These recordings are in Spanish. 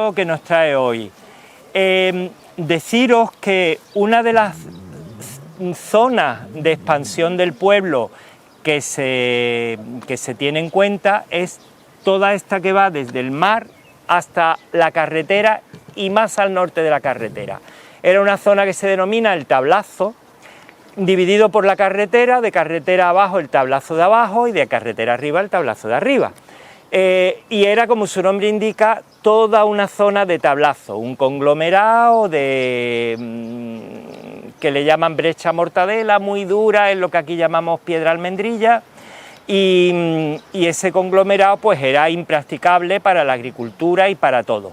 vídeo que nos trae hoy. Deciros que una de las zonas de expansión del pueblo que se tiene en cuenta es toda esta que va desde el mar hasta la carretera y más al norte de la carretera. Era una zona que se denomina el Tablazo, dividido por la carretera, de carretera abajo el Tablazo de abajo y de carretera arriba el Tablazo de arriba. Y era, como su nombre indica, toda una zona de tablazo, un conglomerado de que le llaman brecha mortadela, muy dura, es lo que aquí llamamos piedra almendrilla, y ese conglomerado pues era impracticable para la agricultura y para todo.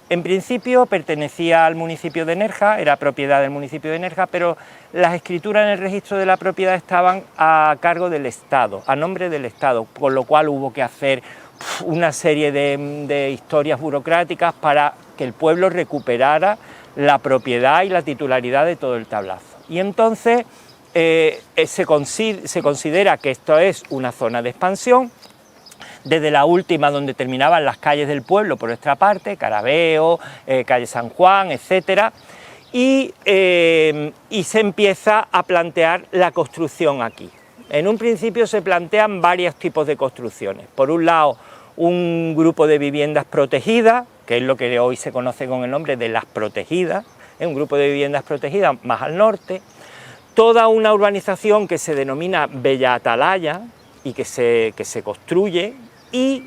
En principio pertenecía al municipio de Nerja, era propiedad del municipio de Nerja, pero las escrituras en el registro de la propiedad estaban a cargo del Estado, a nombre del Estado, con lo cual hubo que hacer una serie de historias burocráticas para que el pueblo recuperara la propiedad y la titularidad de todo el Tablazo. Y entonces se considera que esto es una zona de expansión, desde la última donde terminaban las calles del pueblo por nuestra parte, Carabeo, calle San Juan, etcétera, y se empieza a plantear la construcción aquí. En un principio se plantean varios tipos de construcciones. Por un lado, un grupo de viviendas protegidas, que es lo que hoy se conoce con el nombre de las protegidas, un grupo de viviendas protegidas más al norte, toda una urbanización que se denomina Bella Atalaya y que se construye, y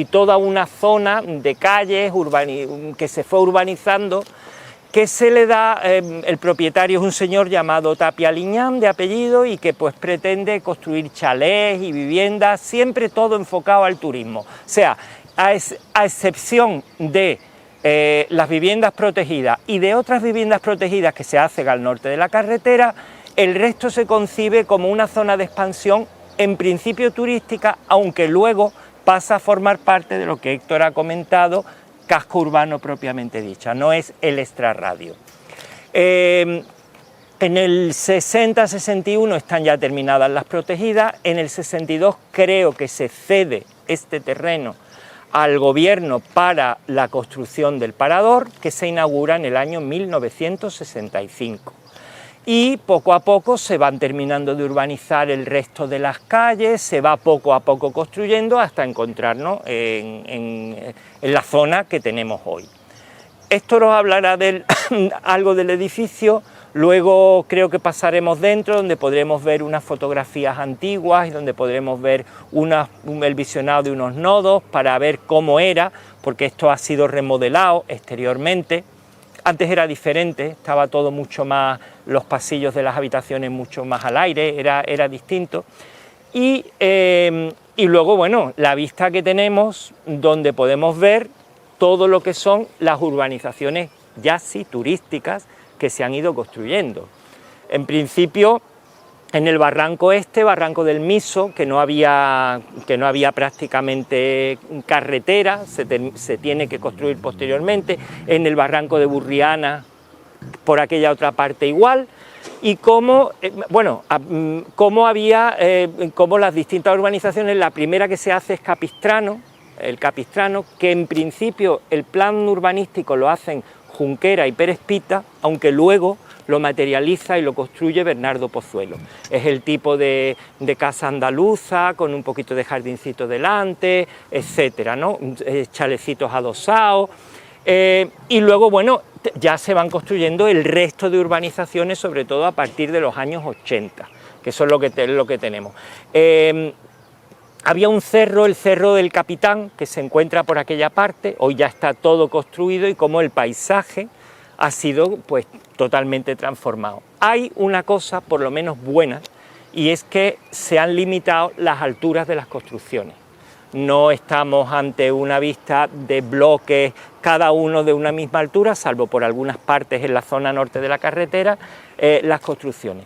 toda una zona de calles que se fue urbanizando, que se le da, el propietario es un señor llamado Tapia Liñán, de apellido, y que pues pretende construir chalés y viviendas, siempre todo enfocado al turismo. O sea, a excepción de las viviendas protegidas y de otras viviendas protegidas que se hacen al norte de la carretera, el resto se concibe como una zona de expansión, en principio turística, aunque luego pasa a formar parte de lo que Héctor ha comentado, casco urbano propiamente dicha, no es el extrarradio. En el 60-61 están ya terminadas las protegidas, en el 62 creo que se cede este terreno al gobierno para la construcción del parador, que se inaugura en el año 1965. Y poco a poco se van terminando de urbanizar el resto de las calles, se va poco a poco construyendo hasta encontrarnos en la zona que tenemos hoy. Esto nos hablará algo del edificio, luego creo que pasaremos dentro, donde podremos ver unas fotografías antiguas y donde podremos ver el visionado de unos nodos para ver cómo era, porque esto ha sido remodelado exteriormente. Antes era diferente, estaba todo mucho más, los pasillos de las habitaciones mucho más al aire, era distinto. Y luego, bueno, la vista que tenemos, donde podemos ver todo lo que son las urbanizaciones ya sí turísticas que se han ido construyendo. En principio, en el barranco Barranco del Miso, que no había prácticamente carretera, se tiene que construir posteriormente, en el barranco de Burriana, por aquella otra parte igual, y cómo las distintas urbanizaciones, la primera que se hace es el Capistrano, que en principio el plan urbanístico lo hacen Junquera y Pérez Pita, aunque luego lo materializa y lo construye Bernardo Pozuelo. Es el tipo de casa andaluza, con un poquito de jardincito delante, etcétera, ¿no? Chalecitos adosados. Y luego, bueno, ya se van construyendo el resto de urbanizaciones, sobre todo a partir de los años 80, que eso es lo que tenemos. Había un cerro, el Cerro del Capitán, que se encuentra por aquella parte, hoy ya está todo construido y como el paisaje ha sido pues totalmente transformado. Hay una cosa por lo menos buena, y es que se han limitado las alturas de las construcciones. No estamos ante una vista de bloques, cada uno de una misma altura, salvo por algunas partes en la zona norte de la carretera, las construcciones.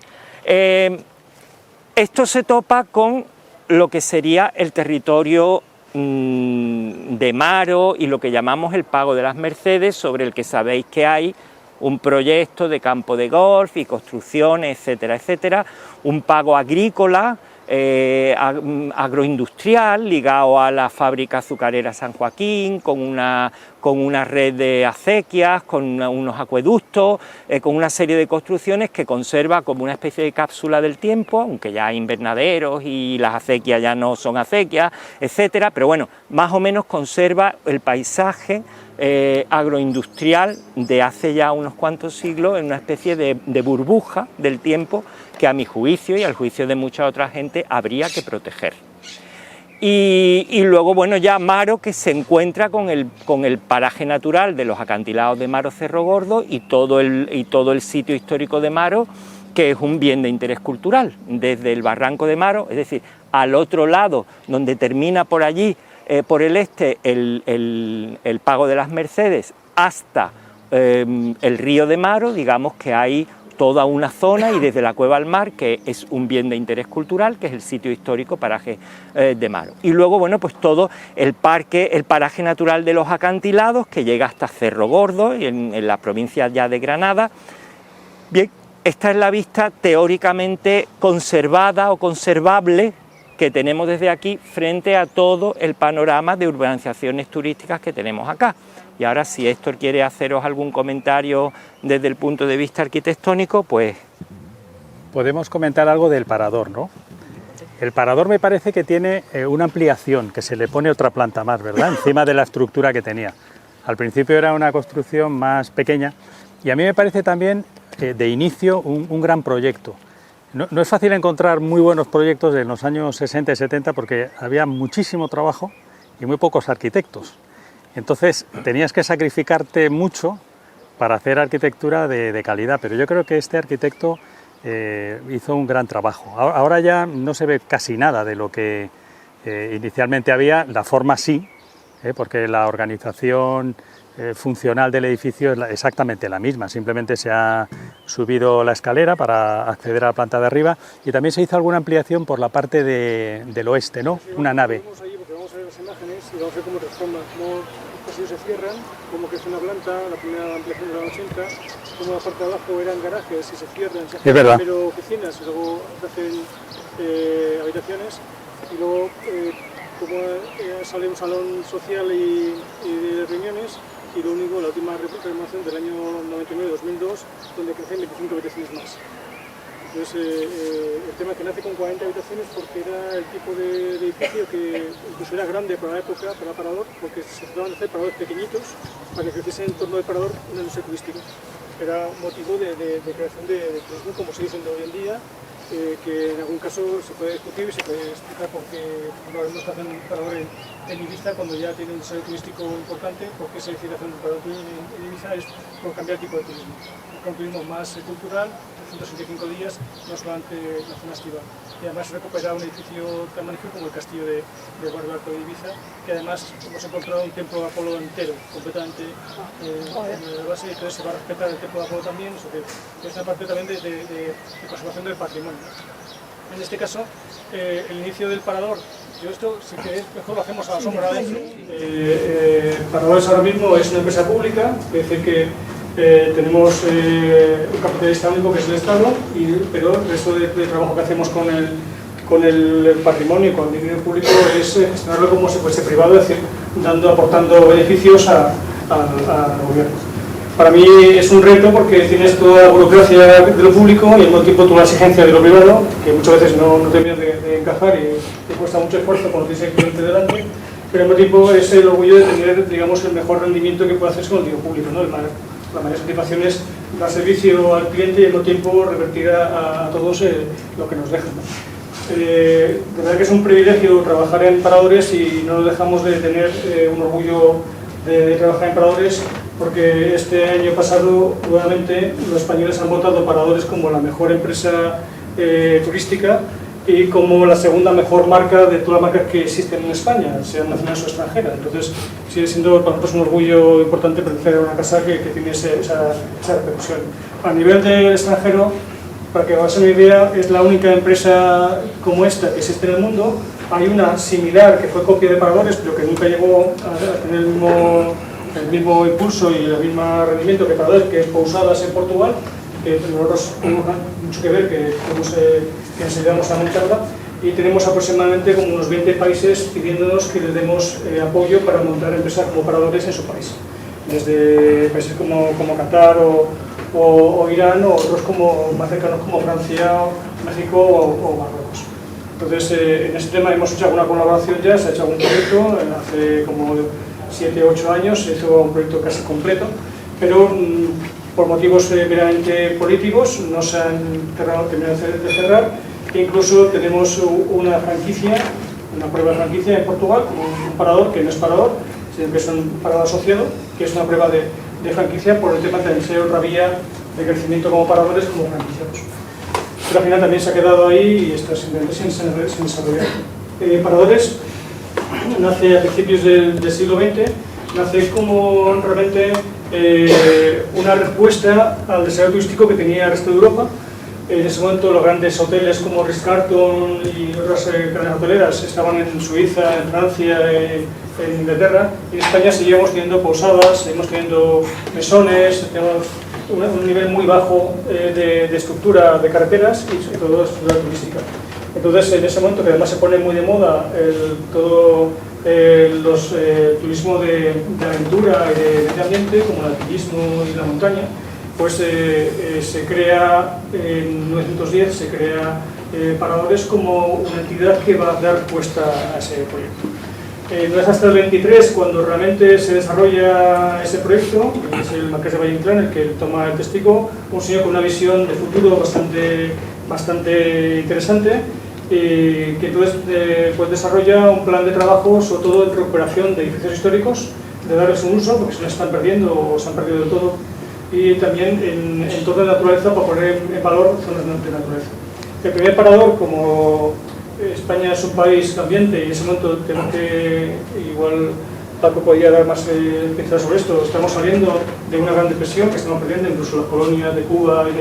Esto se topa con lo que sería el territorio de Maro y lo que llamamos el Pago de las Mercedes, sobre el que sabéis que hay un proyecto de campo de golf y construcciones, etcétera, etcétera, un pago agrícola, agroindustrial, ligado a la fábrica azucarera San Joaquín, con con una red de acequias, con unos acueductos, con una serie de construcciones que conserva como una especie de cápsula del tiempo, aunque ya hay invernaderos y las acequias ya no son acequias, etcétera, pero bueno, más o menos conserva el paisaje agroindustrial de hace ya unos cuantos siglos en una especie de burbuja del tiempo que a mi juicio y al juicio de mucha otra gente habría que proteger. Y luego, bueno, ya Maro, que se encuentra con el paraje natural de los acantilados de Maro Cerro Gordo y todo el sitio histórico de Maro, que es un bien de interés cultural, desde el barranco de Maro, es decir, al otro lado, donde termina por allí, por el este, el Pago de las Mercedes, hasta el río de Maro, digamos que hay toda una zona, y desde la Cueva al Mar, que es un bien de interés cultural, que es el sitio histórico paraje de Maro. Y luego, bueno, pues todo el paraje natural de los acantilados, que llega hasta Cerro Gordo, en la provincia ya de Granada. Bien, esta es la vista teóricamente conservada o conservable que tenemos desde aquí frente a todo el panorama de urbanizaciones turísticas que tenemos acá. Y ahora, si Héctor quiere haceros algún comentario desde el punto de vista arquitectónico, pues... Podemos comentar algo del parador, ¿no? El parador me parece que tiene una ampliación, que se le pone otra planta más, ¿verdad?, encima de la estructura que tenía. Al principio era una construcción más pequeña, y a mí me parece también, de inicio, un gran proyecto. No es fácil encontrar muy buenos proyectos en los años 60 y 70 porque había muchísimo trabajo y muy pocos arquitectos. Entonces tenías que sacrificarte mucho para hacer arquitectura de calidad, pero yo creo que este arquitecto hizo un gran trabajo. Ahora ya no se ve casi nada de lo que inicialmente había, la forma sí, porque la organización funcional del edificio es exactamente la misma, simplemente se ha subido la escalera para acceder a la planta de arriba y también se hizo alguna ampliación por la parte del oeste, ¿no? Una nave. Vamos a ver las imágenes y vamos a ver cómo transforma, cómo los pasillos se cierran, cómo crece una planta, la primera ampliación de los 80, cómo la parte de abajo eran garajes y se cierran, se hacen primero oficinas y luego se hacen habitaciones y luego cómo sale un salón social y de reuniones. Y lo único, la última remodelación del año 99-2002, donde crecen 25 habitaciones más. Entonces, el tema que nace con 40 habitaciones porque era el tipo de edificio que incluso era grande para la época, para el parador, porque se trataban de hacer paradores pequeñitos para que creciese en torno del parador una industria turística. Era motivo de creación de turismo, como se dice hoy en día, que en algún caso se puede discutir y se puede explicar por qué no se hacen un parador en Ibiza cuando ya tiene un desarrollo turístico importante. ¿Por qué se decide hacer un parador en Ibiza? Es por cambiar el tipo de turismo. Un turismo más cultural, 165 días, no solamente la zona estival. Y además recuperar un edificio tan magnífico como el castillo de Barrio Alto de Ibiza, que además hemos encontrado un templo de Apolo entero, completamente en la base, y entonces se va a respetar el templo de Apolo también, eso que es una parte también de conservación del patrimonio. En este caso, el inicio del parador, yo esto, si queréis, mejor lo hacemos a la sombra adentro. Paradores ahora mismo es una empresa pública, es decir que tenemos un capitalista único que es el Estado, pero el resto de trabajo que hacemos con el patrimonio y con el dinero público es gestionarlo como si fuese privado, es decir, aportando beneficios al gobierno. Para mí es un reto porque tienes toda la burocracia de lo público y al mismo tiempo toda la exigencia de lo privado, que muchas veces no terminas de encajar y te cuesta mucho esfuerzo cuando tienes el cliente delante, pero al mismo tiempo es el orgullo de tener, digamos, el mejor rendimiento que puede hacerse con el dinero público, ¿no? La mayor satisfacción es dar servicio al cliente y al mismo tiempo revertir a todos lo que nos dejan, ¿no? De verdad que es un privilegio trabajar en paradores y no dejamos de tener un orgullo de trabajar en paradores, porque este año pasado nuevamente los españoles han votado paradores como la mejor empresa turística y como la segunda mejor marca de todas las marcas que existen en España, sean nacionales o extranjeras. Entonces sigue siendo para nosotros un orgullo importante pertenecer a una casa que tiene esa repercusión. A nivel del extranjero, para que os hagáis una idea, es la única empresa como esta que existe en el mundo. Hay una similar que fue copia de paradores, pero que nunca llegó a tener el mismo impulso y el mismo rendimiento que paradores, que es Pousadas en Portugal, que nosotros tenemos mucho que ver, que nos ayudamos a montarla, y tenemos aproximadamente como unos 20 países pidiéndonos que les demos apoyo para montar empresas como paradores en su país. desde países como Qatar o Irán, o otros más cercanos como Francia, México o Marruecos. Entonces, en este tema hemos hecho alguna colaboración ya, se ha hecho algún proyecto, hace como 7 o 8 años se hizo un proyecto casi completo, pero por motivos meramente políticos no se han terminado de cerrar. Incluso tenemos una franquicia, una prueba de franquicia en Portugal, como un parador que no es parador, sino que es un parador asociado, que es una prueba de franquicia por el tema de ser otra vía de crecimiento como paradores como franquiciados. Pero al final también se ha quedado ahí y está simplemente sin desarrollar. Paradores nace a principios del siglo XX, nace como realmente una respuesta al desarrollo turístico que tenía el resto de Europa. En ese momento los grandes hoteles como Ritz-Carlton y otras cadenas hoteleras estaban en Suiza, en Francia, en Inglaterra, y en España seguíamos teniendo posadas, seguimos teniendo mesones, tenemos un nivel muy bajo de estructura de carreteras y sobre todo de estructura turística. Entonces, en ese momento, que además se pone muy de moda todo los turismo de aventura y de medio ambiente, como el alpinismo y la montaña, pues se crea, en 1910, se crea Paradores como una entidad que va a dar respuesta a ese proyecto. No es hasta el 23 cuando realmente se desarrolla ese proyecto, es el Marqués de Valle Inclán el que toma el testigo, un señor con una visión de futuro bastante interesante, que entonces pues desarrolla un plan de trabajo, sobre todo de recuperación de edificios históricos, de darles un uso, porque se les están perdiendo o se han perdido del todo, y también en entorno de naturaleza para poner en valor zonas de naturaleza. El primer parador, como España es un país cambiante y en ese momento tenemos que, igual Paco podría dar más pinceladas sobre esto, estamos saliendo de una gran depresión que estamos perdiendo, incluso las colonias de Cuba y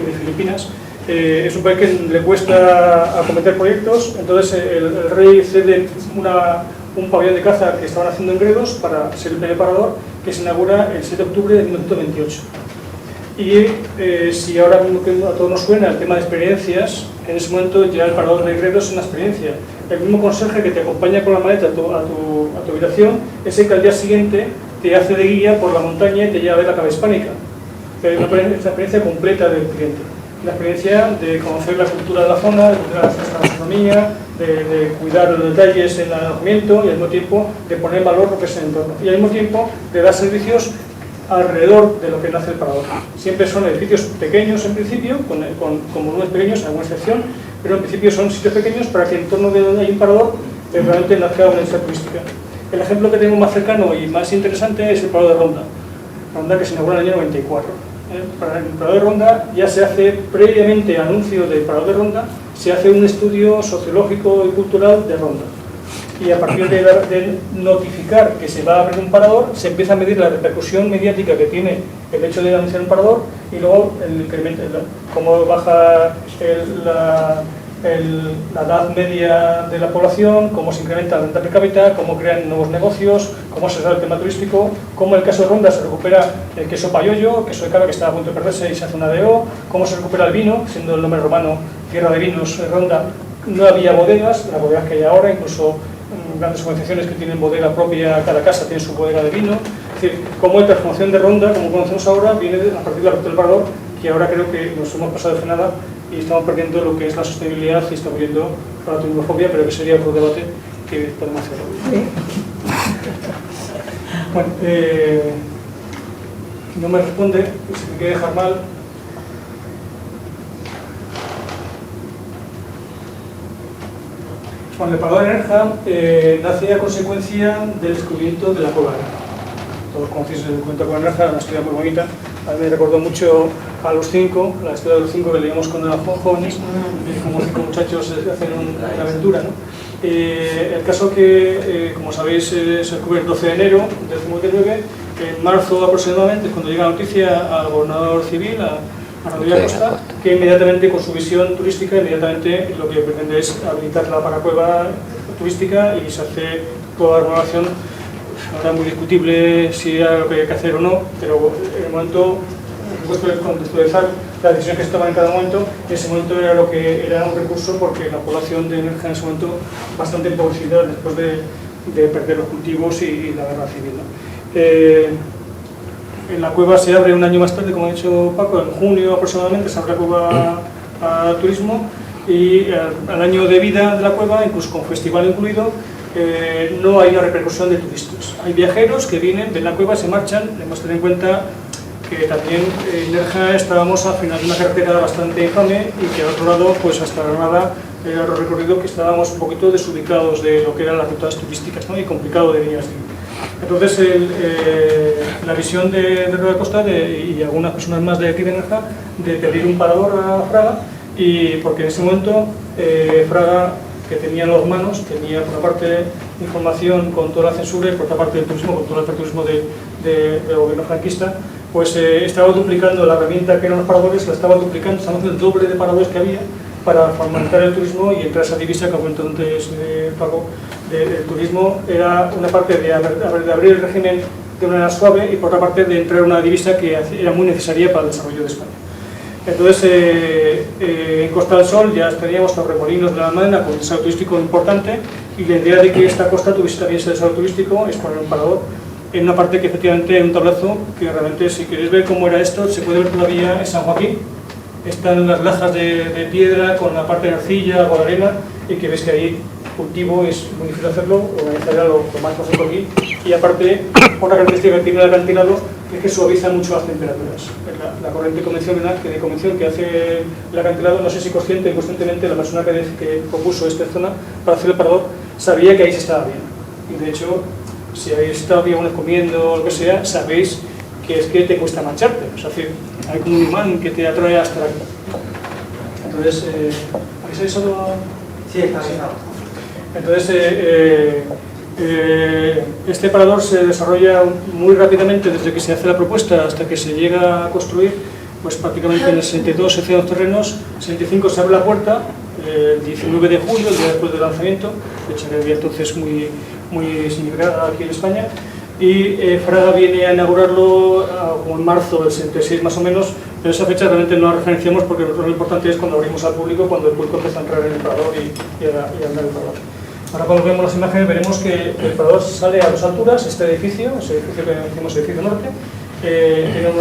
de Filipinas. Es un país que le cuesta acometer proyectos, entonces el rey cede un pabellón de caza que estaban haciendo en Gredos para ser el primer parador, que se inaugura el 7 de octubre de 1928. Y si ahora mismo que a todos nos suena el tema de experiencias, en ese momento ya el parador de Gredos es una experiencia. El mismo conserje que te acompaña con la maleta a tu habitación es el que al día siguiente te hace de guía por la montaña y te lleva a ver la cava hispánica. Es una experiencia completa del cliente. La experiencia de conocer la cultura de la zona, de conocer la gastronomía, de cuidar los detalles en el alojamiento y al mismo tiempo de poner en valor lo que es el entorno. Y al mismo tiempo de dar servicios alrededor de lo que nace el parador. Siempre son edificios pequeños en principio, con volúmenes pequeños, alguna excepción, pero en principio son sitios pequeños para que en torno de donde hay un parador realmente nazca una industria turística. El ejemplo que tenemos más cercano y más interesante es el parador de Ronda. Ronda que se inauguró en el año 94. Para el parador de Ronda ya se hace, previamente al anuncio del parador de Ronda, se hace un estudio sociológico y cultural de Ronda. Y a partir de notificar que se va a abrir un parador, se empieza a medir la repercusión mediática que tiene el hecho de anunciar un parador y luego el incremento, cómo baja la edad media de la población, cómo se incrementa la renta per cápita, cómo crean nuevos negocios, cómo se da el tema turístico, cómo en el caso de Ronda se recupera el queso payollo, queso de cabra que estaba a punto de perderse y se hace una DO, cómo se recupera el vino, siendo el nombre romano tierra de vinos, Ronda no había bodegas, las bodegas que hay ahora, incluso grandes organizaciones que tienen bodega propia, cada casa tiene su bodega de vino. Es decir, cómo la transformación de Ronda, como conocemos ahora, viene a partir de la ruta del parador, que ahora creo que nos hemos pasado de frenada y estamos perdiendo lo que es la sostenibilidad y estamos yendo para la turismofobia, pero que sería otro debate que podemos hacerlo. Bueno, no me responde, si me quiere dejar mal. Bueno, el parador de Nerja nace a consecuencia del descubrimiento de la cueva de Nerja. Todos conocéis el cuento de la cueva de Nerja, una historia muy bonita. A mí me recordó mucho a los 5, la historia de los 5 que leíamos cuando éramos jóvenes, como 5 muchachos hacen una aventura, ¿no? El caso que, como sabéis, se descubre el 12 de enero del 59, en marzo aproximadamente es cuando llega la noticia al gobernador civil, a Rodríguez Acosta, que inmediatamente con su visión turística, inmediatamente lo que pretende es habilitar la paracueva turística y se hace toda la renovación. Ahora muy discutible si era lo que hay que hacer o no, pero en el momento, contextualizar las decisiones que se toman en cada momento, en ese momento era lo que era un recurso porque la población de Nerja en ese momento bastante empobrecida después de perder los cultivos y la guerra civil, ¿no? en la cueva se abre un año más tarde, como ha dicho Paco, en junio aproximadamente se abre la cueva a turismo, y al año de vida de la cueva, incluso con festival incluido, no hay una repercusión de turistas. Hay viajeros que vienen, ven la cueva, se marchan. Debemos tener en cuenta que también en Nerja estábamos al final de una carretera bastante infame y que al otro lado, pues hasta Granada, era el recorrido que estábamos un poquito desubicados de lo que eran las rutas turísticas, ¿no? Y complicado de venir así. Entonces, la visión de Rueda Costa y algunas personas más de aquí de Nerja, de pedir un parador a Fraga, y porque en ese momento Fraga, que tenía en las manos, tenía por una parte información con toda la censura y por otra parte el turismo, con todo el turismo del gobierno franquista, pues estaba duplicando la herramienta que eran los paradores, la estaba duplicando, estaba haciendo el doble de paradores que había para fomentar el turismo y entrar esa divisa que comentó antes Paco, del turismo. Era una parte de abrir el régimen de una manera suave y por otra parte de entrar una divisa que era muy necesaria para el desarrollo de España. Entonces, en Costa del Sol ya teníamos Torremolinos de la Almudena con un desarrollo turístico importante, y la idea de que esta costa tuviese también ese desarrollo turístico es poner un parador en una parte que efectivamente hay un tablazo que realmente, si queréis ver cómo era esto, se puede ver todavía en San Joaquín. Están las lajas de piedra con la parte de arcilla o de arena, y que veis que ahí cultivo es muy difícil hacerlo, organizarlo lo más fácil aquí. Y aparte, una característica que tiene el acantilado es que suaviza mucho las temperaturas. La corriente convencional que hace el acantilado, no sé si consciente o inconscientemente, la persona que propuso esta zona para hacer el parador sabía que ahí se estaba bien. Y de hecho, si habéis estado bien comiendo o lo que sea, sabéis que es que te cuesta mancharte. Es decir, hay como un imán que te atrae hasta aquí. Entonces, ¿habéis eso? Sí, está bien. Entonces, este parador se desarrolla muy rápidamente desde que se hace la propuesta hasta que se llega a construir. Pues prácticamente en el 62 se hacen los terrenos, en el 65 se abre la puerta, el 19 de julio, el día después del lanzamiento, fecha que había entonces muy significada aquí en España, y Fraga viene a inaugurarlo como en marzo del 66 más o menos, pero esa fecha realmente no la referenciamos porque lo importante es cuando abrimos al público, cuando el público empieza a entrar en el parador y a andar el parador. Ahora cuando vemos las imágenes veremos que el parador sale a 2 alturas, ese edificio que decimos edificio norte, tiene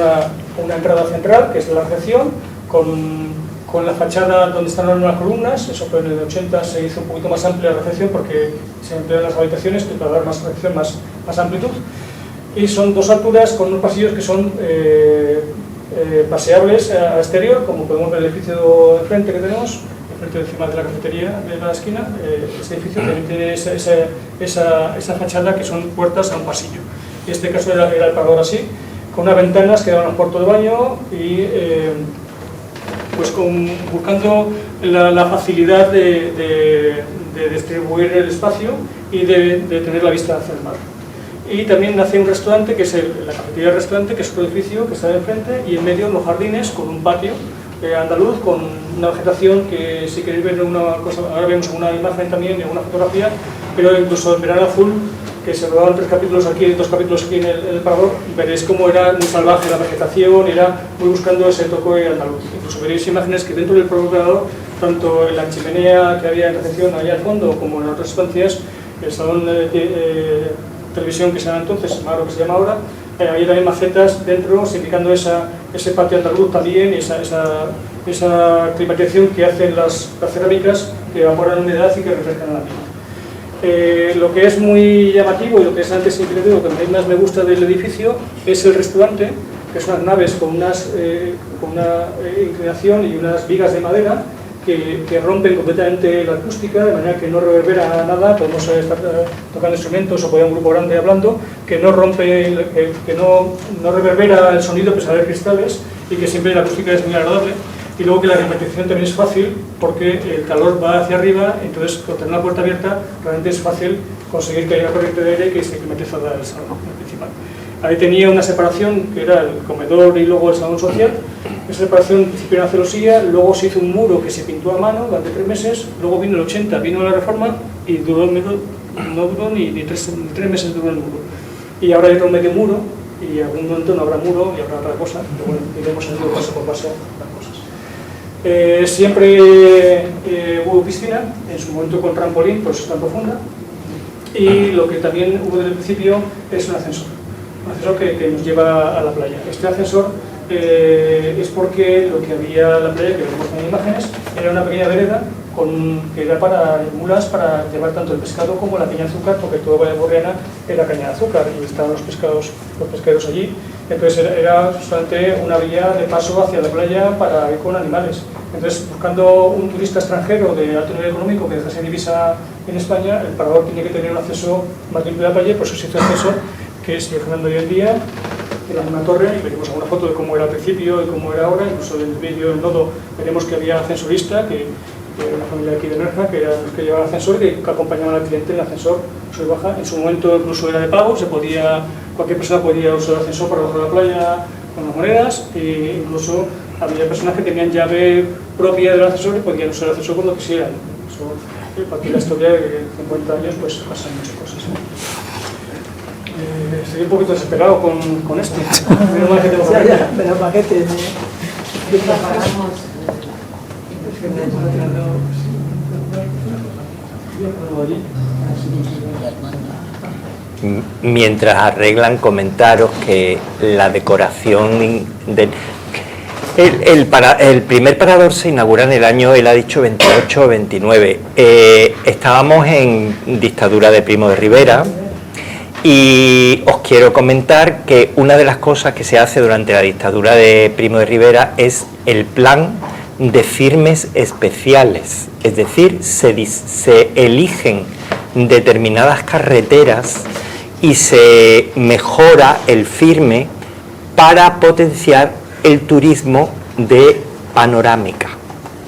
una entrada central, que es la recepción, con la fachada donde están las columnas. Eso fue en el 80, se hizo un poquito más amplia la recepción porque se emplean las habitaciones para dar más recepción, más amplitud. Y son 2 alturas con unos pasillos que son paseables al exterior, como podemos ver el edificio de frente que tenemos, frente encima de la cafetería de la esquina. Este edificio también tiene esa fachada que son puertas a un pasillo. En este caso era el parador así, con unas ventanas que daban al cuarto de baño y pues buscando la facilidad de distribuir el espacio y de tener la vista hacia el mar. Y también nace un restaurante, que es la cafetería del restaurante, que es otro edificio que está de enfrente, y en medio los jardines con un patio andaluz, con una vegetación que, si queréis ver una cosa, ahora vemos una imagen también, una fotografía, pero incluso en Verano Azul, que se rodaron 2 capítulos aquí en el parador, veréis cómo era muy salvaje la vegetación, era muy buscando ese toque andaluz. Incluso veréis imágenes que dentro del propio parador, tanto en la chimenea que había en recepción allá al fondo, como en otras estancias, el salón de televisión que se llama entonces, Magro que se llama ahora, había también macetas dentro, significando ese patio andaluz también, esa climatización que hacen las cerámicas que evaporan humedad y que refrescan el ambiente. Lo que es muy llamativo y lo que es antes significativo, lo que a mí más me gusta del edificio, es el restaurante, que son unas naves con una inclinación y unas vigas de madera que rompen completamente la acústica, de manera que no reverbera nada. Podemos estar tocando instrumentos o poner un grupo grande hablando, que no rompe, que no reverbera el sonido pese a haber cristales, y que siempre la acústica es muy agradable. Y luego que la climatización también es fácil porque el calor va hacia arriba, entonces con tener la puerta abierta realmente es fácil conseguir que haya una corriente de aire que se climatiza el salón principal. Ahí tenía una separación que era el comedor y luego el salón social. Esa separación principio era celosía, luego se hizo un muro que se pintó a mano durante 3 meses, luego vino el 80, vino la reforma y no duró ni 3 meses duró el muro. Y ahora hay otro medio muro y en algún momento no habrá muro y habrá otra cosa, pero bueno, iremos haciendo paso por paso las cosas. Siempre hubo piscina, en su momento con trampolín, por eso es tan profunda, y lo que también hubo desde el principio es un ascensor. ascensor que nos lleva a la playa. Este ascensor es porque lo que había en la playa, que vemos en imágenes, era una pequeña vereda que era para mulas para llevar tanto el pescado como la caña de azúcar, porque toda Valla Borriana era caña de azúcar y estaban los pesqueros allí. Entonces era solamente una vía de paso hacia la playa para ir con animales. Entonces, buscando un turista extranjero de alto nivel económico que dejase divisa en España, el parador tiene que tener un acceso más limpio a la playa, por eso existe un acceso que sigue funcionando hoy en día. Era una torre, y veremos alguna foto de cómo era al principio y cómo era ahora, incluso en el vídeo del nodo veremos que había ascensorista, que una familia de aquí de Nerja, que eran los que llevaban el ascensor y que acompañaban al cliente en el ascensor sube y baja. En su momento incluso era de pago, cualquier persona podía usar el ascensor para bajar a la playa con las monedas, e incluso había personas que tenían llave propia del ascensor y podían usar el ascensor cuando quisieran. Eso, a partir de la historia de 50 años, pues pasan muchas cosas. Estoy un poquito desesperado con esto. Menos mal que tengo pero paquete. Mientras arreglan, comentaros que la decoración el primer parador se inaugura en el año, él ha dicho 28 o 29. Estábamos en dictadura de Primo de Rivera y os quiero comentar que una de las cosas que se hace durante la dictadura de Primo de Rivera es el plan de firmes especiales, es decir, se eligen determinadas carreteras y se mejora el firme para potenciar el turismo de panorámica,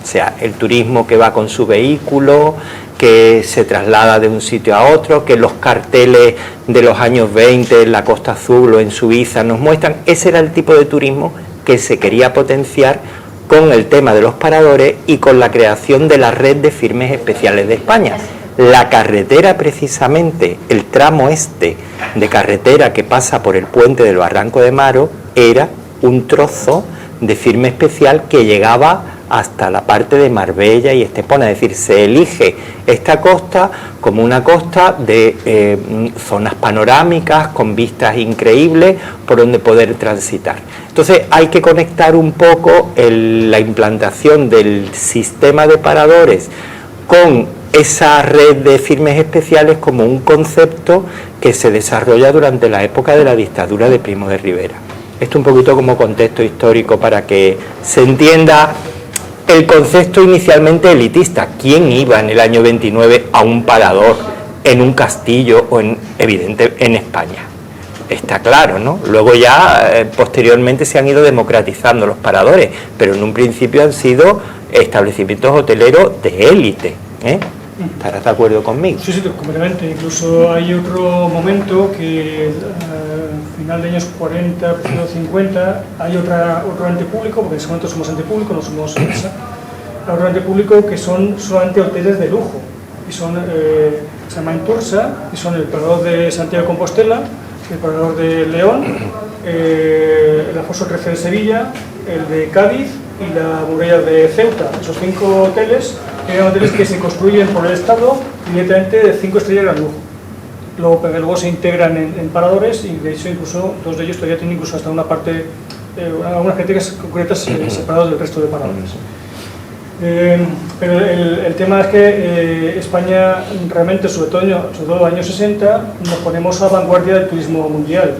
o sea, el turismo que va con su vehículo, que se traslada de un sitio a otro, que los carteles de los años 20 en la Costa Azul o en Suiza nos muestran. Ese era el tipo de turismo que se quería potenciar con el tema de los paradores y con la creación de la red de firmes especiales de España. La carretera, precisamente, el tramo este de carretera que pasa por el puente del Barranco de Maro, era un trozo de firme especial que llegaba hasta la parte de Marbella y Estepona, es decir, se elige esta costa como una costa de zonas panorámicas, con vistas increíbles, por donde poder transitar. Entonces hay que conectar un poco la implantación del sistema de paradores con esa red de firmes especiales como un concepto que se desarrolla durante la época de la dictadura de Primo de Rivera. Esto un poquito como contexto histórico para que se entienda el concepto inicialmente elitista. ¿Quién iba en el año 29 a un parador en un castillo o en España? Está claro, ¿no? Luego ya posteriormente se han ido democratizando los paradores, pero en un principio han sido establecimientos hoteleros de élite, ¿eh? ¿Estarás de acuerdo conmigo? Sí, completamente. Incluso hay otro momento que final de años 40, principios 50, hay otro ente público, porque en ese momento somos ente público, no somos empresa, otro ente público que son solamente hoteles de lujo, y son, se llama Intursa, y son el Parador de Santiago de Compostela, el Parador de León, el Afoso 13 de Sevilla, el de Cádiz y la Muralla de Ceuta. Esos 5 hoteles eran hoteles que se construyen por el Estado directamente de 5 estrellas de lujo. Luego se integran en paradores y de hecho incluso 2 de ellos todavía tienen incluso hasta una parte, algunas características concretas separadas del resto de paradores. Pero el tema es que España realmente, sobre todo en los años 60, nos ponemos a vanguardia del turismo mundial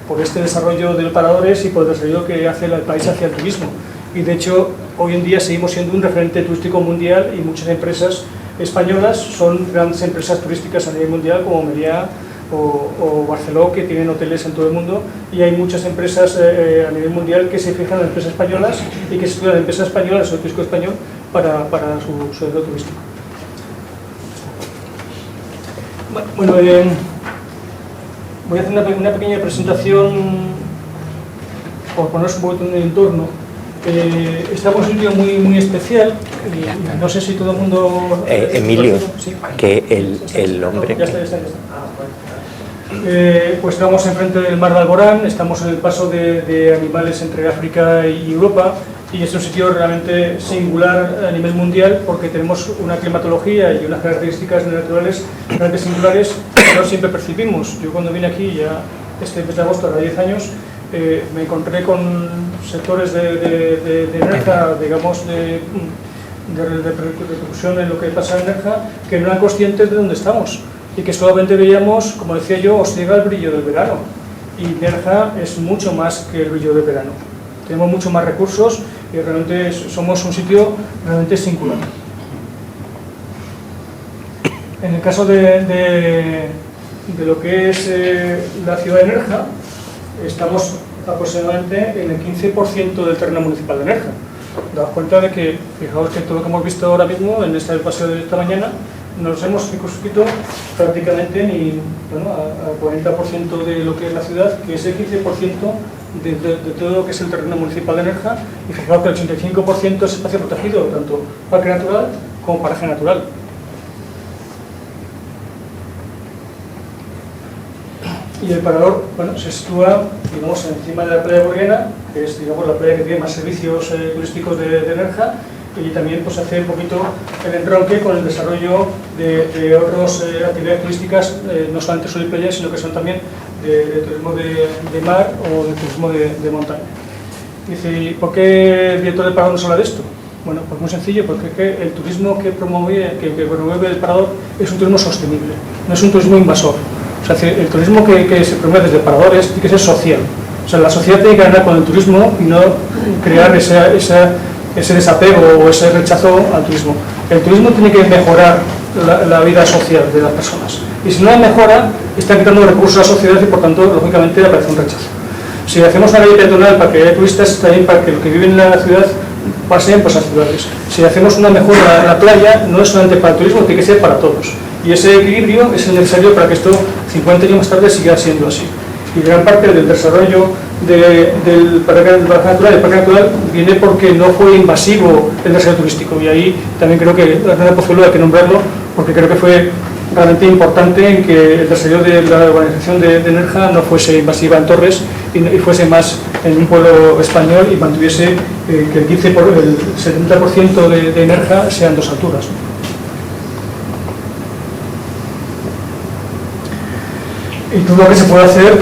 por este desarrollo de los paradores y por el desarrollo que hace el país hacia el turismo. Y de hecho, hoy en día seguimos siendo un referente turístico mundial y muchas empresas españolas son grandes empresas turísticas a nivel mundial como Meliá o Barceló, que tienen hoteles en todo el mundo, y hay muchas empresas a nivel mundial que se fijan en empresas españolas y que se estudian empresas españolas o el turismo español para su sector turístico. Bueno, voy a hacer una pequeña presentación por poneros un poquito en el entorno. Estamos en un sitio muy especial y no sé si todo el mundo... Emilio, ¿sí? Que el hombre... Ya está. Pues estamos enfrente del Mar de Alborán, estamos en el paso de animales entre África y Europa, y es un sitio realmente singular a nivel mundial porque tenemos una climatología y unas características naturales realmente singulares que no siempre percibimos. Yo cuando vine aquí ya este mes de agosto, ahora 10 años, me encontré con sectores de Nerja, digamos, de repercusión en lo que pasa en Nerja, que no eran conscientes de dónde estamos y que solamente veíamos, como decía yo, os llega el brillo del verano. Y Nerja es mucho más que el brillo del verano. Tenemos mucho más recursos y realmente somos un sitio realmente singular. En el caso de lo que es la ciudad de Nerja, estamos aproximadamente en el 15% del terreno municipal de Nerja. Daos cuenta de que, fijaos que todo lo que hemos visto ahora mismo en este paseo de esta mañana, nos hemos circunscrito prácticamente al 40% de lo que es la ciudad, que es el 15% de todo lo que es el terreno municipal de Nerja, y fijaos que el 85% es espacio protegido, tanto parque natural como paraje natural. Y el parador, bueno, se sitúa, digamos, encima de la playa Burguera, que es, digamos, la playa que tiene más servicios turísticos de Nerja, y también pues hace un poquito el entronque con el desarrollo de otras actividades turísticas, no solamente sol y playa, sino que son también de turismo de mar o de turismo de montaña. Dice, ¿y por qué el director del parador nos habla de esto? Bueno, pues muy sencillo, porque el turismo que promueve el parador es un turismo sostenible, no es un turismo invasor. O sea, el turismo que se promueve desde paradores tiene que ser social. O sea, la sociedad tiene que ganar con el turismo y no crear ese desapego o ese rechazo al turismo. El turismo tiene que mejorar la vida social de las personas. Y si no la mejora, está quitando recursos a la sociedad y, por tanto, lógicamente, aparece un rechazo. Si hacemos una calle peatonal para que haya turistas, también para que los que viven en la ciudad pasen pues, a las ciudades. Si hacemos una mejora a la playa, no es solamente para el turismo, tiene que ser para todos. Y ese equilibrio es el necesario para que esto 50 años más tarde siga siendo así. Y gran parte del desarrollo del parque natural viene porque no fue invasivo el desarrollo turístico. Y ahí también creo que la Red Pozuelo hay que nombrarlo, porque creo que fue realmente importante en que el desarrollo de la urbanización de Nerja no fuese invasiva en Torres y fuese más en un pueblo español y mantuviese que el 70% de Nerja sean dos alturas. Y todo lo que se puede hacer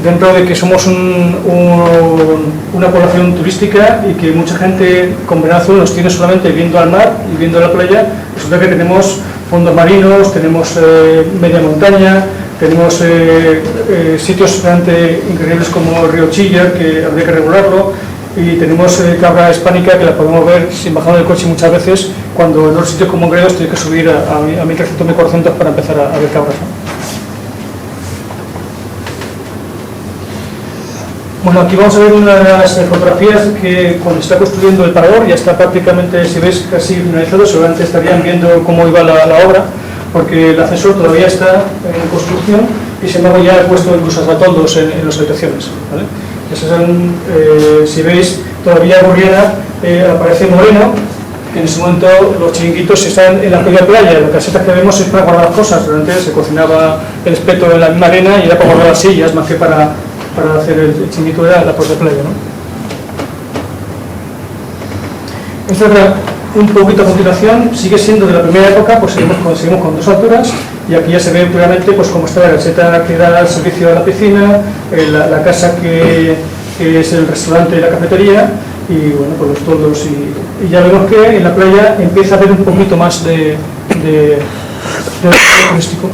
dentro de que somos una población turística y que mucha gente con Venazo nos tiene solamente viendo al mar y viendo la playa. Resulta que tenemos fondos marinos, tenemos media montaña, tenemos sitios realmente increíbles como el río Chilla, que habría que regularlo, y tenemos cabra hispánica que la podemos ver sin bajar del coche muchas veces, cuando en otros sitios como Gredos tienes que subir a 1300, 1400 para empezar a ver cabras, ¿no? Bueno, aquí vamos a ver unas fotografías que cuando se está construyendo el parador ya está prácticamente, si veis, casi finalizado. Seguramente estarían viendo cómo iba la obra, porque el ascensor todavía está en construcción y sin embargo ya he puesto incluso toldos en las habitaciones, ¿vale? Si veis, todavía Burguera aparece moreno. En ese momento los chiringuitos están en la playa, las casetas que vemos es para guardar las cosas. Realmente se cocinaba el espeto en la misma arena y era para guardar las sillas más que para hacer el chiringuito de la puerta de playa, ¿no? Esto era un poquito a continuación, sigue siendo de la primera época, pues seguimos con dos alturas, y aquí ya se ve claramente pues cómo está la caseta que da el servicio a la piscina, la casa que es el restaurante y la cafetería, y bueno, pues los toldos, y ya vemos que en la playa empieza a haber un poquito más de turístico.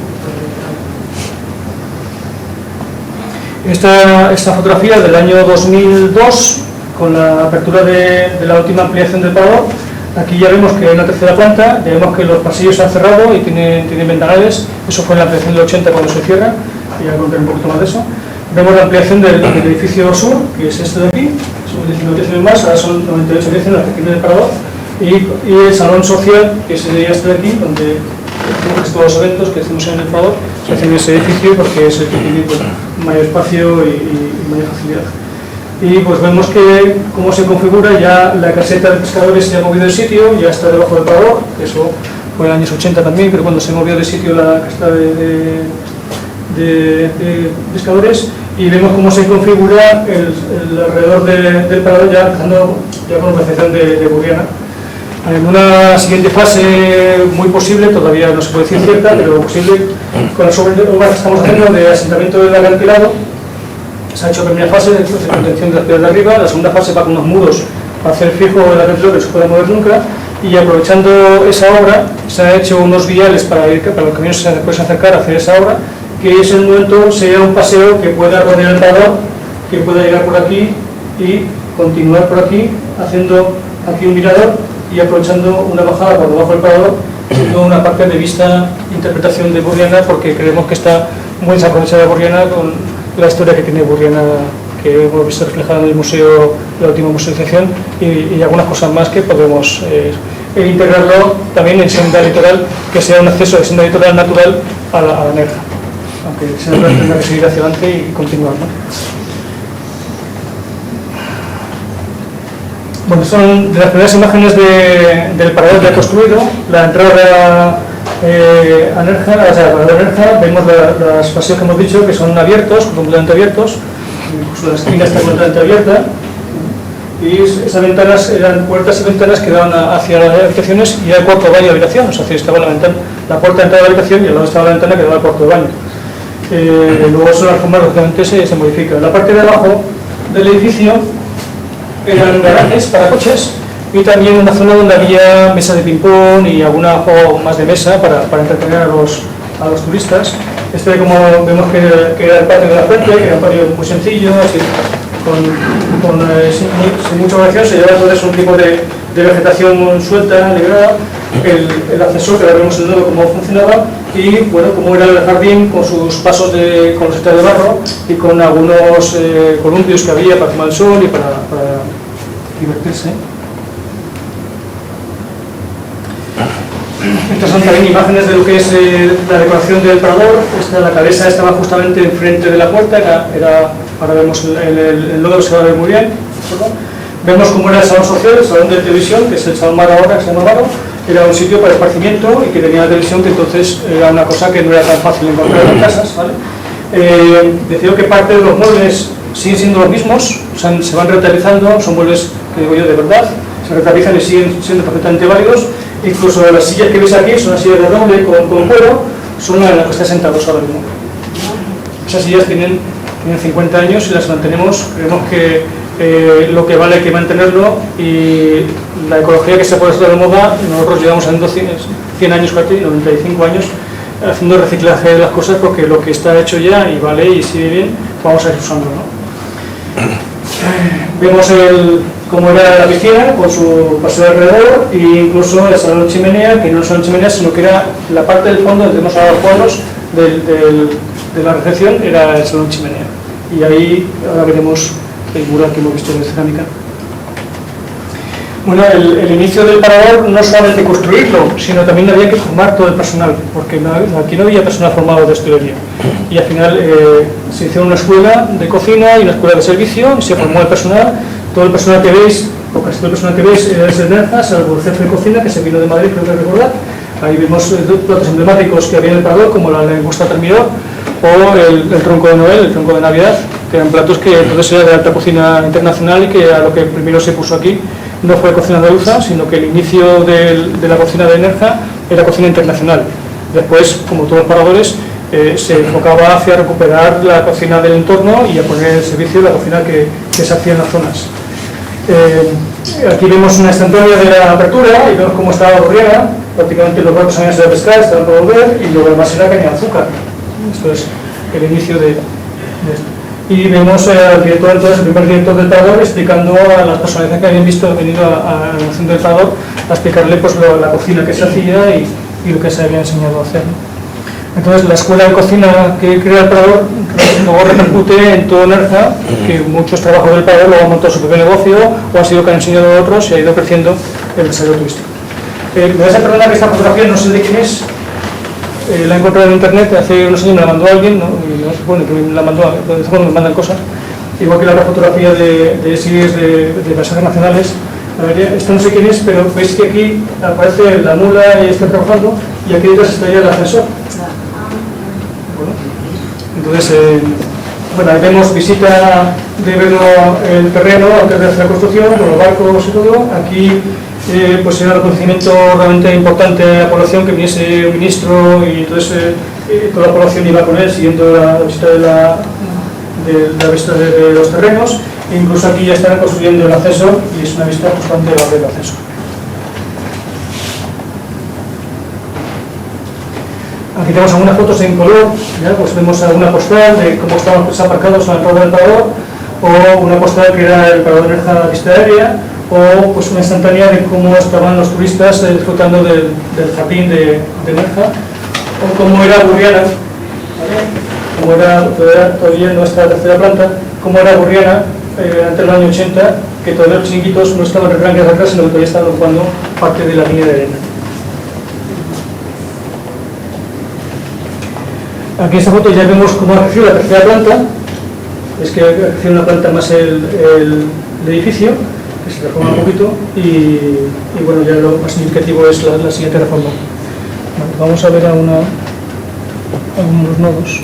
Esta fotografía del año 2002, con la apertura de la última ampliación del parador. Aquí ya vemos que hay una tercera planta, ya vemos que los pasillos se han cerrado y tienen ventanales. Eso fue en la ampliación del 80 cuando se cierra, y ya contaré un poquito más de eso. Vemos la ampliación del edificio sur, que es este de aquí, son 19 habitaciones más, ahora son 98 habitaciones las que tiene el parador, y el salón social, que sería este de aquí, donde todos los eventos que hacemos en el parador se hacen en ese edificio porque es el que tiene pues, mayor espacio y mayor facilidad. Y pues vemos que cómo se configura ya la caseta de pescadores. Se ha movido de sitio, ya está debajo del parador, eso fue en los años 80 también, pero cuando se movió de sitio la caseta de pescadores, y vemos cómo se configura el alrededor del parador, ya empezando ya con la organización de Burguera. En una siguiente fase muy posible, todavía no se puede decir cierta, pero posible, con las obras que estamos haciendo de asentamiento del acantilado, Se ha hecho la primera fase de contención de las piedras de arriba, la segunda fase va con unos muros para hacer fijo el aterrizo que no se pueda mover nunca, y aprovechando esa obra se han hecho unos viales para los camiones se pueden acercar a hacer esa obra, que ese momento sea un paseo que pueda rodear el parador, que pueda llegar por aquí y continuar por aquí, haciendo aquí un mirador y aprovechando una bajada por debajo del parador, haciendo una parte de vista, interpretación de Borriana, porque creemos que está muy desaprovechada Borriana con la historia que tiene Borriana, que hemos visto reflejada en el museo, la última musealización, y algunas cosas más que podemos integrarlo también en senda litoral, que sea un acceso de senda litoral natural a la Nerja, aunque se tendrá que seguir hacia adelante y continuar, ¿no? Bueno, son de las primeras imágenes del parador ya construido, la entrada a Nerja, o sea, para la Nerja, vemos los paseos que hemos dicho que son abiertos, completamente abiertos, incluso la esquina está completamente abierta, y esas ventanas eran puertas y ventanas que daban hacia las habitaciones y era el cuarto de baño de habitación, o sea, estaba la puerta de entrada de la habitación y al lado estaba la ventana que daba al cuarto de baño. Luego eso la reforma lógicamente se modifica. La parte de abajo del edificio eran garajes para coches y también una zona donde había mesa de ping-pong y alguna juego más de mesa para entretener a los turistas. Como vemos que era el patio de la fuente, que era un patio muy sencillo, así, sin mucha variación, se llevaba todo eso, un tipo de vegetación suelta, liberada, el ascensor, que ahora vemos el nuevo cómo funcionaba, y bueno, cómo era el jardín con sus pasos con los estadios de barro y con algunos columpios que había para tomar el sol y para divertirse. Estas son también imágenes de lo que es la decoración del parador. La cabeza estaba justamente enfrente de la puerta, ahora vemos el logo, se va a ver muy bien. Vemos cómo era el salón social, el salón de televisión, que es el salón Mar ahora, que se llama Varo. Era un sitio para esparcimiento y que tenía la televisión, que entonces era una cosa que no era tan fácil encontrar en las casas, ¿vale? Decía que parte de los muebles siguen siendo los mismos, o sea, se van reutilizando, son muebles que digo yo de verdad, se reutilizan y siguen siendo perfectamente válidos. Incluso las sillas que veis aquí son las sillas de roble con cuero, son las que están sentados ahora mismo. Esas sillas tienen 50 años y las mantenemos, creemos que lo que vale hay que mantenerlo, y la ecología que se puede hacer de moda, nosotros llevamos haciendo 100 años, 95 años, haciendo reciclaje de las cosas, porque lo que está hecho ya y vale y sigue bien, vamos a ir usando, ¿no? Vemos cómo era la piscina con su paseo alrededor, e incluso el salón chimenea, que no es salón chimenea, sino que era la parte del fondo donde tenemos a los cuadros de la recepción, era el salón chimenea. Y ahí ahora veremos el mural que hemos visto de cerámica. Bueno, el inicio del parador no solamente construirlo, sino también había que formar todo el personal, porque aquí no había personal formado de hostelería. Y al final se hizo una escuela de cocina y una escuela de servicio, y se formó el personal. Todo el personal que veis, o casi todo el personal que veis, es de Nerja, salvo el jefe de cocina, que se vino de Madrid, creo que recordar. Ahí vemos platos emblemáticos que había en el parador, como la langosta termidor, o el tronco de Noel, el tronco de Navidad, que eran platos que entonces era de alta cocina internacional, y que a lo que primero se puso aquí no fue cocina andaluza, sino que el inicio de la cocina de Nerja era cocina internacional. Después, como todos los paradores, se enfocaba hacia recuperar la cocina del entorno y a poner en servicio la cocina que se hacía en las zonas. Aquí vemos una instantánea de la apertura y vemos cómo estaba Borriana. Prácticamente los barcos habían sido a pescar, estaban por volver, y luego además era caña de azúcar. Esto es el inicio de esto. Y vemos al director, entonces, el primer director del parador, explicando a las personas que habían venido a la nación del parador, a explicarle pues, la cocina que se hacía y lo que se había enseñado a hacer, ¿no? Entonces, la escuela de cocina que crea el parador luego repercute en todo Nerja, que muchos trabajos del parador luego han montado su propio negocio o han sido que han enseñado a otros, y ha ido creciendo el desarrollo turístico. Me vais a perdonar que esta fotografía no sé de quién es. La he encontrado en internet, hace unos años me la mandó alguien, ¿no? Y no se supone que me la mandó, de vez en cuando me mandan cosas, igual que la otra fotografía de series de paisajes nacionales. A ver, esto no sé quién es, pero veis que aquí aparece la mula y está trabajando, y aquí detrás está ya el ascensor. Bueno, entonces, bueno, ahí vemos visita de ver el terreno antes de hacer la construcción, con los barcos y todo. Aquí pues era un reconocimiento realmente importante a la población, que viniese un ministro, y entonces toda la población iba con él siguiendo la visita la vista de los terrenos, e incluso aquí ya están construyendo el acceso y es una vista justamente del acceso. Aquí tenemos algunas fotos en color, ¿ya? Pues vemos alguna postal de cómo estaban aparcados al lado del parador, o una postal que era el parador de Nerja vista aérea, o pues una instantánea de cómo estaban los turistas disfrutando del jardín de Nerja, o cómo era Burriana, ¿vale? Como era todavía nuestra tercera planta, cómo era Burriana ante el año 80, que todavía los chiringuitos no estaban retranques atrás, sino que todavía estaban ocupando parte de la línea de arena. Aquí en esta foto ya vemos cómo ha crecido la tercera planta. Es que ha crecido una planta más el edificio, que se reforma un poquito, y bueno, ya lo más significativo es la siguiente reforma. Vale, vamos a ver algunos nodos.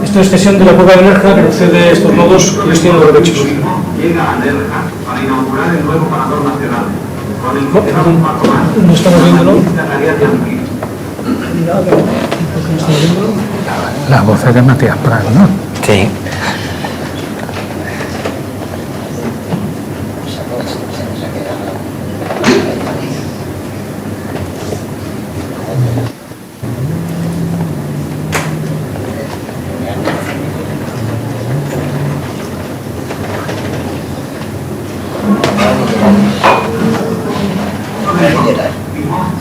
Esta extensión de la cueva de Nerja que procede estos nodos que ellos tienen los derechos. Llega a Nerja para inaugurar el nuevo parador nacional, con el que será un paso más. No estamos viéndolo. La voz es de Matías Prado, ¿no? Sí.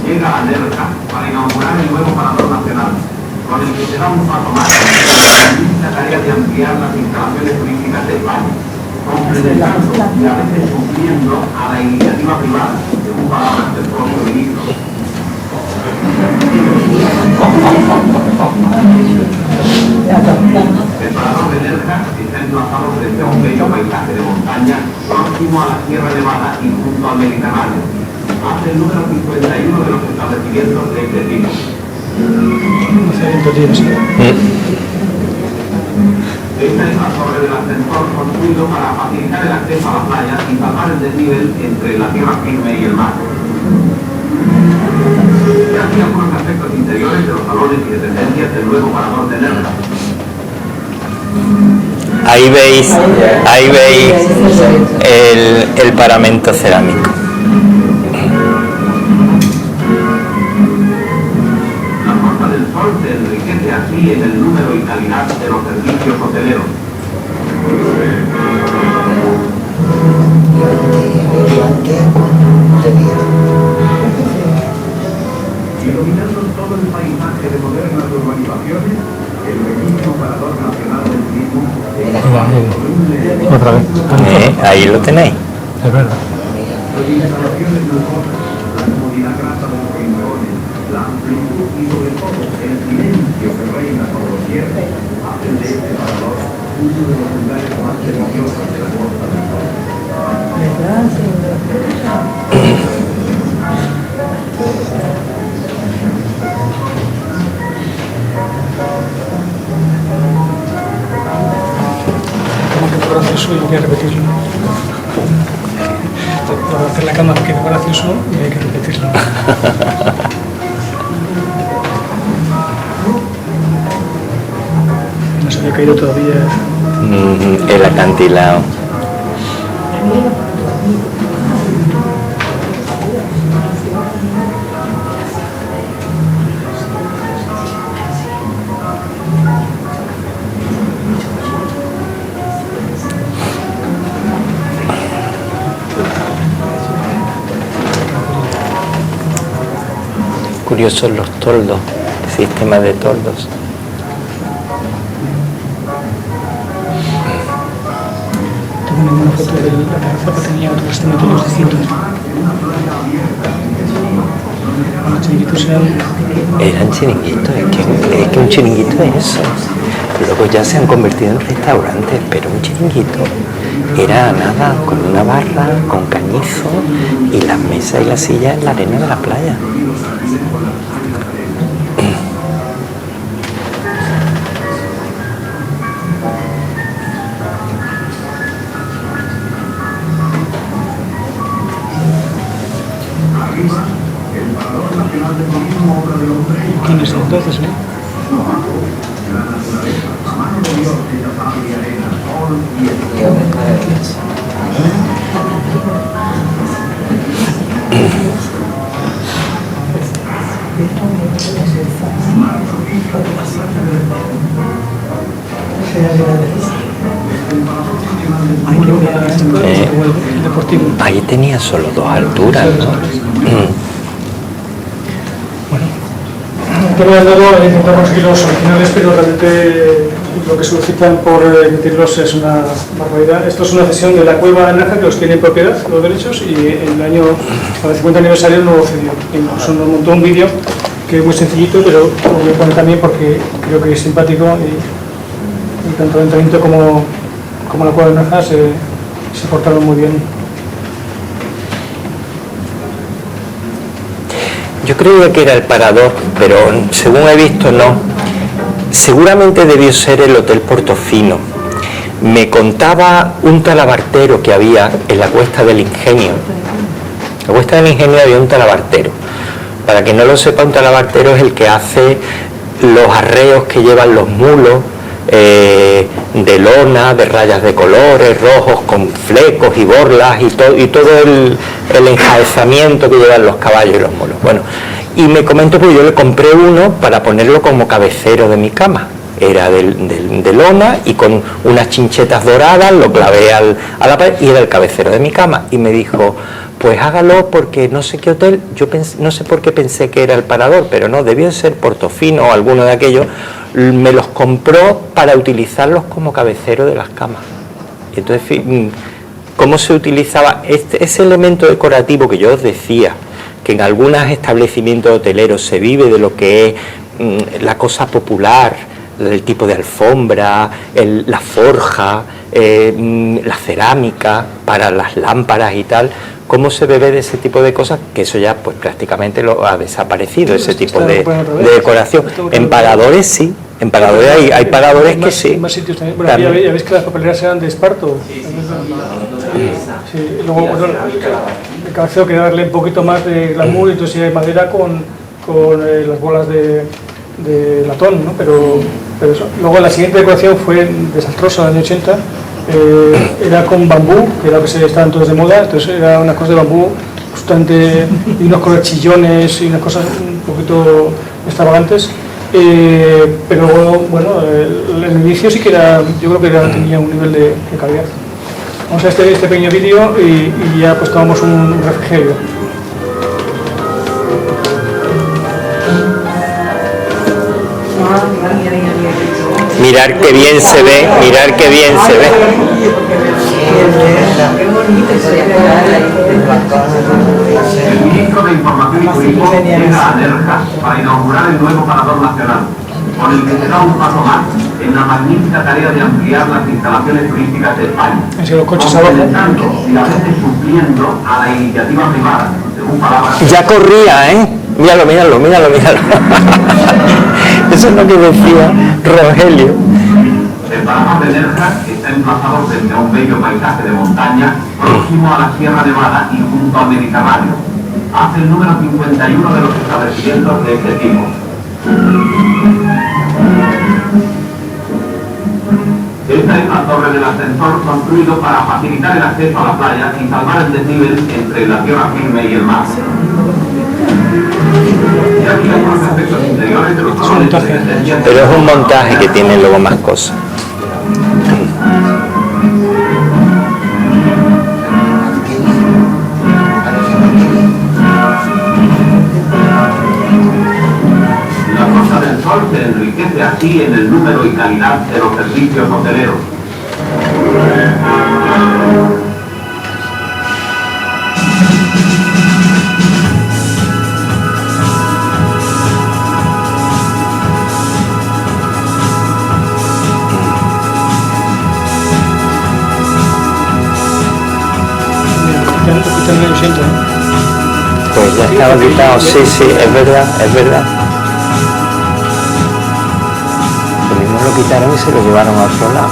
Llega a Nerja para inaugurar el nuevo parador nacional, con el que será un paso más en la tarea de ampliar las instalaciones turísticas del valle, complementando y a veces cumpliendo a la iniciativa privada, según palabras del propio ministro. El parador de Nerja está emplazado frente a un bello paisaje de montaña próximo a la Sierra Nevada y junto al Mediterráneo. Hace el número 51 de los establecimientos de este tipo. Esta es la torre del ascensor construido para facilitar el acceso a la playa y tapar el desnivel entre la tierra firme y el mar. Y aquí algunos aspectos interiores de los salones y dependencias del nuevo parador de Nerja. Ahí veis el paramento cerámico. Se enriquece así en el número y calidad de los servicios hoteleros. Iluminando todo el paisaje de modernas urbanizaciones, el bellísimo parador nacional del turismo. Otra vez. Ahí lo tenéis. Es verdad. Las instalaciones lujosas, la comodidad grata de los rincones, la amplitud y sobre todo el silencio que reina sobre los cierres hacen de este parador uno de los lugares más deliciosos de la costa del sol. Como que por gracioso y voy a repetirlo. Para hacer la cama que quede gracioso y hay que repetirlo. No se había caído todavía. El acantilado. Curiosos los toldos, sistema de toldos. Tengo una foto de la terraza que tenía otros sistema de toldos distintos. Los chiringuitos Eran chiringuitos, es que un chiringuito es eso. Luego ya se han convertido en restaurantes, pero un chiringuito era nada, con una barra, con cañizo y las mesas y las sillas en la arena de la playa. Ahí tenía solo 2 alturas, ¿no? Bueno, luego intentamos conseguir los originales, pero realmente lo que solicitan por emitirlos es una barbaridad. Esto es una cesión de la cueva Nerja, que los tiene en propiedad, los derechos, y el año, al 50 aniversario, lo cedió. Y nos montó un vídeo que es muy sencillito, pero lo voy a poner también porque creo que es simpático y tanto el ayuntamiento como la cueva Nerja se portaron muy bien. Yo creía que era el Parador, pero según he visto no. Seguramente debió ser el Hotel Portofino. Me contaba un talabartero que había en la Cuesta del Ingenio. En la Cuesta del Ingenio había un talabartero. Para quien no lo sepa, un talabartero es el que hace los arreos que llevan los mulos, de lona, de rayas de colores, rojos, con flecos y borlas y todo el enjaezamiento que llevan los caballos y los mulos. Bueno, y me comentó, pues yo le compré uno para ponerlo como cabecero de mi cama. Era de lona y con unas chinchetas doradas, lo clavé a la pared y era el cabecero de mi cama. Y me dijo, pues hágalo porque no sé qué hotel, no sé por qué pensé que era el Parador, pero no, debió ser Portofino o alguno de aquellos. Me los compró para utilizarlos como cabecero de las camas. Y entonces, ¿cómo se utilizaba ese elemento decorativo que yo os decía, que en algunos establecimientos hoteleros se vive de lo que es la cosa popular, el tipo de alfombra, la forja, la cerámica para las lámparas y tal? ¿Cómo se bebe de ese tipo de cosas? Que eso ya pues prácticamente lo ha desaparecido, ese tipo de decoración. En paradores sí, en paradores hay paradores que sí. Más sitios también. Bueno, ya veis que las papeleras eran de esparto. Sí. Luego bueno, el cabecero quería darle un poquito más de glamour, entonces hay madera con las bolas de latón, ¿no? Pero eso. Luego la siguiente decoración fue desastrosa en el año 80. Era con bambú, que era lo que estaban todos de moda, entonces era una cosa de bambú bastante, y unos colores chillones y unas cosas un poquito extravagantes, pero bueno, el inicio sí que era, yo creo que tenía un nivel de calidad. Vamos a este pequeño vídeo y ya pues tomamos un refrigerio. Mirar qué bien se ve, mirar qué bien se ve. El ministro de Información y Turismo llega a Nerja para inaugurar el nuevo Parador Nacional, con el que se da un paso más en la magnífica tarea de ampliar las instalaciones turísticas de España, complementando y a veces supliendo a la iniciativa privada, según palabras. Ya corría, ¿eh? Míralo. Eso es lo que decía Rogelio. El Parador de Nerja está emplazado frente a un bello paisaje de montaña próximo a la Sierra Nevada y junto al Mediterráneo. Hace el número 51 de los establecimientos de este tipo. Esta es la torre del ascensor construido para facilitar el acceso a la playa y salvar el desnivel entre la tierra firme y el mar. Y aquí hay unos aspectos interiores de los salones. Pero es un montaje que tiene luego más cosas. La Costa del Sol se enriquece así en el número y calidad de los servicios hoteleros. Pues ya estaba quitado, sí, es verdad. Lo mismo lo quitaron y se lo llevaron a otro lado.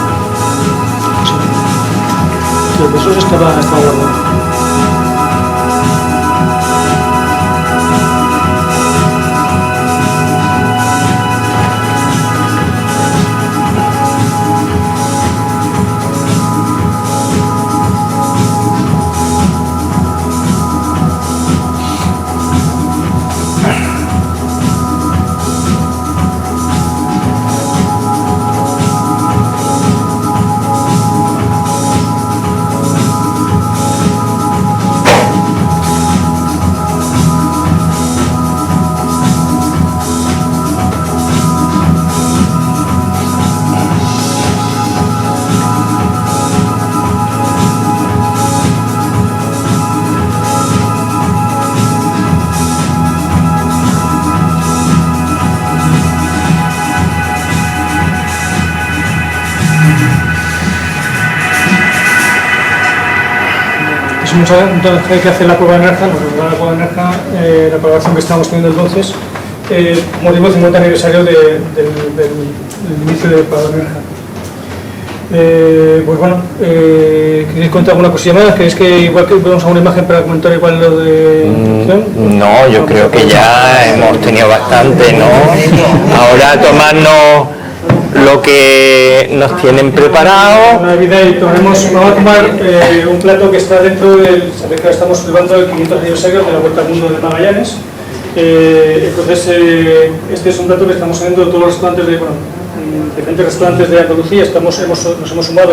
Sí, eso estaba guardado. pusimos entonces que hacer la prueba de Nerja, nos regaló la prueba de Nerja, la programación que estábamos teniendo entonces, motivo 50 aniversario del inicio del Parador Nerja. Pues bueno, ¿queréis contar alguna cosilla más? ¿Queréis que igual que ponemos alguna imagen para comentar igual lo de... No, yo creo que ya hemos tenido bastante, ¿no? Ahora tomarnos lo que nos tienen preparado. Vamos a tomar un plato que está dentro del... Sabéis que ahora estamos celebrando el 500 aniversario de la Vuelta al Mundo de Magallanes. Entonces, este es un plato que estamos haciendo de todos los restaurantes de... diferentes restaurantes de Andalucía, nos hemos sumado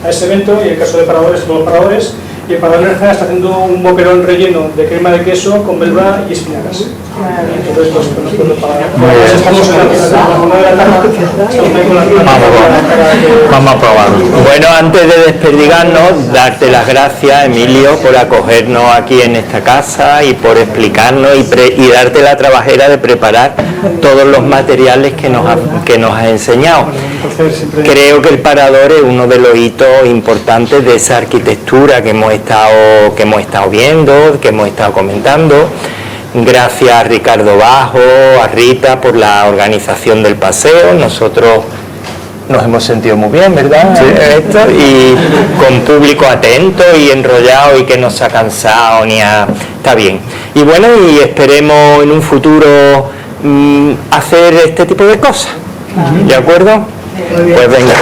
a ese evento, y en el caso de Paradores, todos los Paradores, y el Parador Nerja está haciendo un boquerón relleno de crema de queso con belva y espinacas. Entonces, estamos en la jornada de la tarde. Vamos a probarlo. Bueno, antes de desperdigarnos, darte las gracias, Emilio, por acogernos aquí en esta casa y por explicarnos y darte la trabajera de preparar todos los materiales que nos has enseñado. Creo que el Parador es uno de los hitos importantes de esa arquitectura que hemos estado viendo, que hemos estado comentando. Gracias a Ricardo Bajo, a Rita por la organización del paseo. Nosotros nos hemos sentido muy bien, ¿verdad? Sí. Y con público atento y enrollado y que no se ha cansado está bien. Y bueno, y esperemos en un futuro hacer este tipo de cosas. ¿De acuerdo? Pues venga.